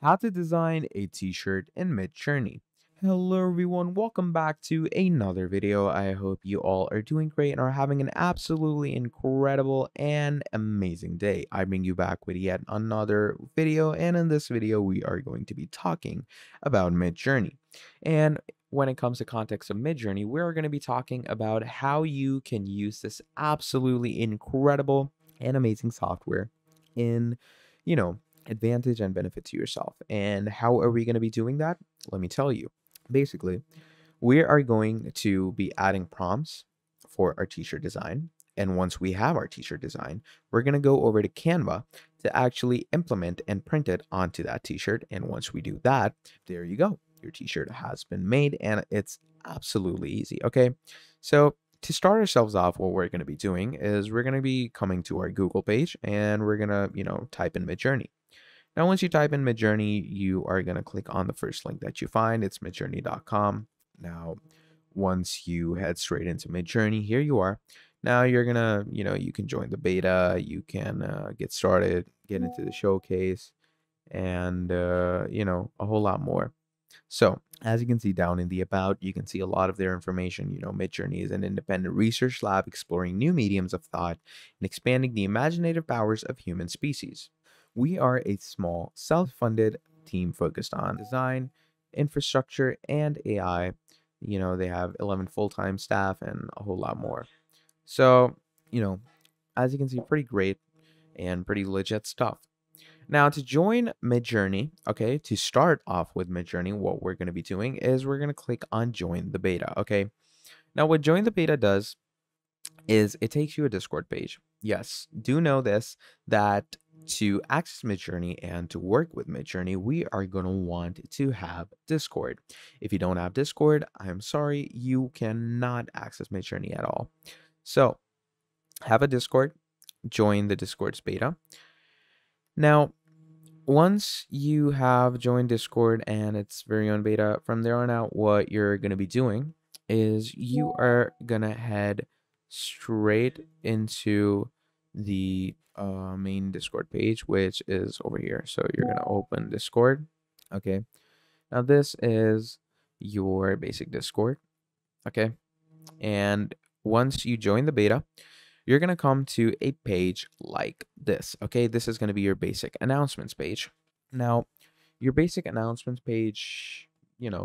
how to design a t-shirt in Midjourney. Hello everyone, welcome back to another video. I hope you all are doing great and are having an absolutely incredible and amazing day. I bring you back with yet another video, and in this video we are going to be talking about Midjourney. And when it comes to context of Midjourney, we're going to be talking about how you can use this absolutely incredible and amazing software in, advantage and benefit to yourself. And how are we going to be doing that? Let me tell you. Basically, we are going to be adding prompts for our t-shirt design. And once we have our t-shirt design, we're going to go over to Canva to actually implement and print it onto that t-shirt. And once we do that, there you go. Your t-shirt has been made and it's absolutely easy. Okay. So to start ourselves off, what we're going to be doing is we're going to be coming to our Google page and we're going to, type in Midjourney. Now, once you type in Midjourney, you are going to click on the first link that you find. It's midjourney.com. Now, once you head straight into Midjourney, here you are. Now you're going to, you can join the beta, you can get started, get into the showcase, and, a whole lot more. So, as you can see down in the about, you can see a lot of their information. Midjourney is an independent research lab exploring new mediums of thought and expanding the imaginative powers of human species. We are a small, self-funded team focused on design, infrastructure, and AI. They have 11 full-time staff and a whole lot more. So, as you can see, pretty great and pretty legit stuff. Now, to join Midjourney, okay, to start off with Midjourney, what we're going to be doing is we're going to click on Join the Beta, okay? Now, what Join the Beta does is it takes you a Discord page. Yes, do know this, that to access Midjourney and to work with Midjourney, we are going to want to have Discord. If you don't have Discord, I'm sorry, you cannot access Midjourney at all. So, have a Discord, join the Discord's beta. Now, once you have joined Discord and its very own beta, from there on out, what you're going to be doing is you are going to head straight into the main Discord page, which is over here. So you're going to open Discord. Okay. Now, this is your basic Discord. Okay. And once you join the beta, you're going to come to a page like this. Okay, this is going to be your basic announcements page. Now, your basic announcements page,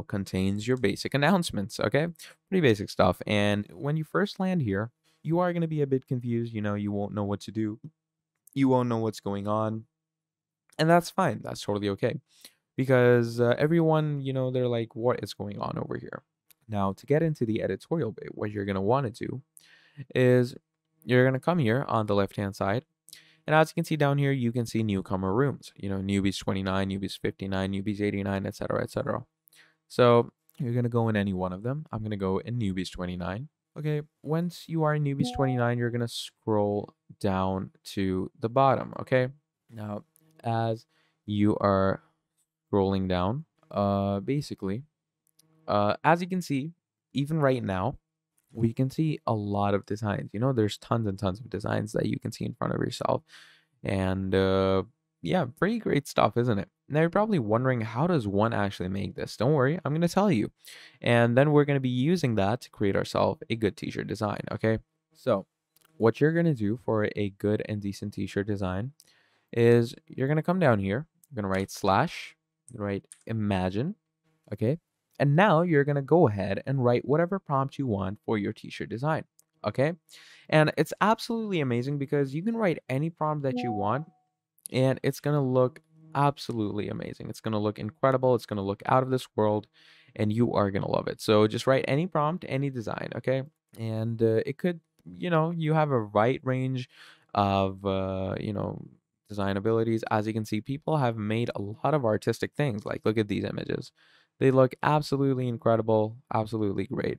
contains your basic announcements. Okay, pretty basic stuff. And when you first land here, you are going to be a bit confused. You won't know what to do. You won't know what's going on. And that's fine. That's totally okay. Because everyone, they're like, what is going on over here? Now, to get into the editorial bit, what you're going to want to do is you're going to come here on the left hand side, and as you can see down here, you can see newcomer rooms, newbies 29, newbies 59, newbies 89, etc., etc. So you're going to go in any one of them. I'm going to go in newbies 29. Okay, once you are in newbies 29, you're going to scroll down to the bottom. Okay, now as you are scrolling down, basically, as you can see, even right now, we can see a lot of designs. There's tons and tons of designs that you can see in front of yourself. And yeah, pretty great stuff, isn't it? Now you're probably wondering, how does one actually make this? Don't worry, I'm going to tell you. And then we're going to be using that to create ourselves a good t-shirt design, okay? So what you're going to do for a good and decent t-shirt design is you're going to come down here. You're going to write slash, write imagine, okay? And now you're going to go ahead and write whatever prompt you want for your t-shirt design. Okay. And it's absolutely amazing because you can write any prompt that you want and it's going to look absolutely amazing. It's going to look incredible. It's going to look out of this world and you are going to love it. So just write any prompt, any design. Okay. And it could, you have a wide range of, design abilities. As you can see, people have made a lot of artistic things. Like, look at these images. They look absolutely incredible, absolutely great.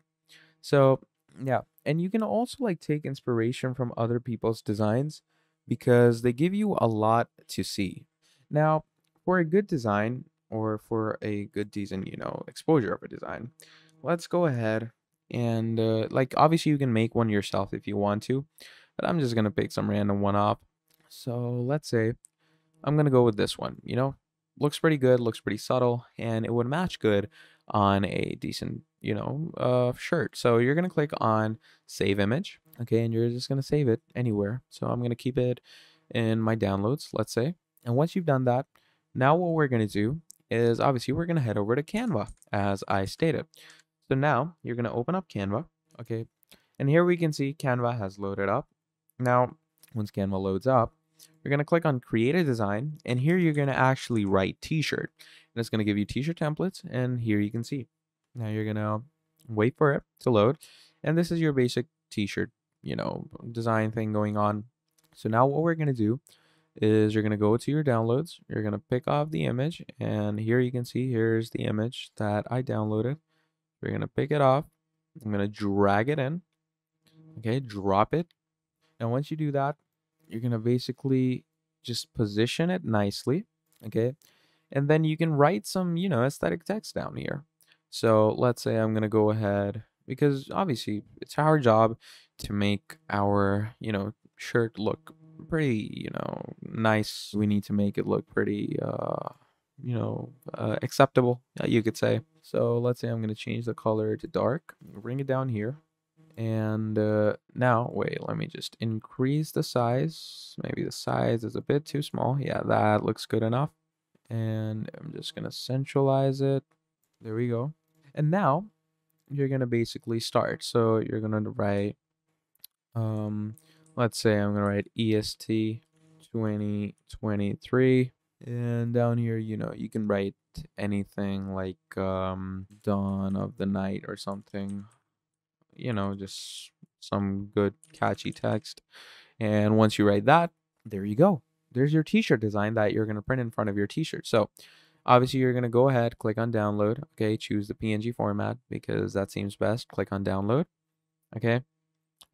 So, yeah. And you can also like take inspiration from other people's designs because they give you a lot to see. Now, for a good design or for a good decent, exposure of a design, let's go ahead and like obviously you can make one yourself if you want to, but I'm just going to pick some random one up. So let's say I'm going to go with this one, looks pretty good, looks pretty subtle, and it would match good on a decent, shirt. So you're gonna click on save image, okay, and you're just gonna save it anywhere. So I'm gonna keep it in my downloads, let's say. And once you've done that, now what we're gonna do is obviously we're gonna head over to Canva as I stated. So now you're gonna open up Canva, okay, and here we can see Canva has loaded up. Now, once Canva loads up, you're going to click on create a design, and here you're going to actually write t-shirt, and it's going to give you t-shirt templates, and here you can see. Now you're going to wait for it to load, and this is your basic t-shirt, design thing going on. So now what we're going to do is you're going to go to your downloads, you're going to pick off the image, and here you can see here's the image that I downloaded. We're going to pick it off. I'm going to drag it in. Okay, drop it. And once you do that, you're going to basically just position it nicely. Okay. And then you can write some, aesthetic text down here. So let's say I'm going to go ahead, because obviously it's our job to make our, shirt look pretty, nice. We need to make it look pretty, acceptable, you could say. So let's say I'm going to change the color to dark, bring it down here. And now, wait, let me just increase the size. Maybe the size is a bit too small. Yeah, that looks good enough. And I'm just going to centralize it. There we go. And now you're going to basically start. So you're going to write, let's say I'm going to write EST 2023. And down here, you can write anything like dawn of the night or something. Just some good catchy text. And once you write that, there you go. There's your t-shirt design that you're going to print in front of your t-shirt. So obviously you're going to go ahead, click on download. Okay, choose the PNG format because that seems best. Click on download. Okay.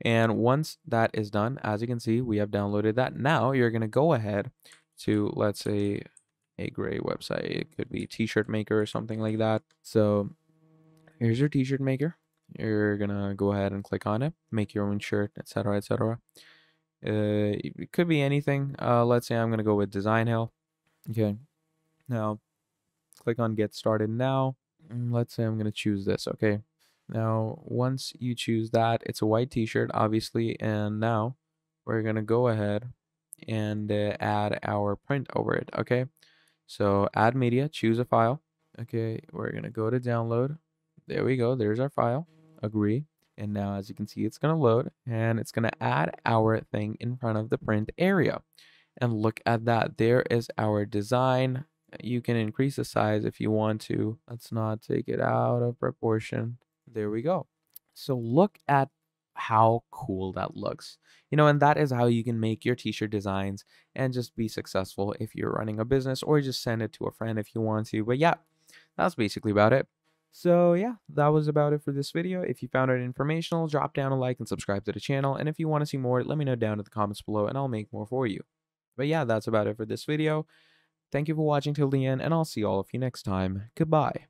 And once that is done, as you can see, we have downloaded that. Now you're going to go ahead to, let's say, a great website. It could be t-shirt maker or something like that. So here's your t-shirt maker. You're gonna go ahead and click on it, make your own shirt, etc., etc. It could be anything. Let's say I'm gonna go with Design Hill. Okay. Now, click on Get Started Now. Let's say I'm gonna choose this. Okay. Now, once you choose that, it's a white T-shirt, obviously, and now we're gonna go ahead and add our print over it. Okay. So add media, choose a file. Okay. We're gonna go to download. There we go. There's our file. Agree. And now, as you can see, it's going to load and it's going to add our thing in front of the print area. And look at that. There is our design. You can increase the size if you want to. Let's not take it out of proportion. There we go. So look at how cool that looks. And that is how you can make your t-shirt designs and just be successful if you're running a business, or just send it to a friend if you want to. But yeah, that's basically about it. So yeah, that was about it for this video. If you found it informational, drop down a like and subscribe to the channel. And if you want to see more, let me know down in the comments below and I'll make more for you. But yeah, that's about it for this video. Thank you for watching till the end, and I'll see all of you next time. Goodbye.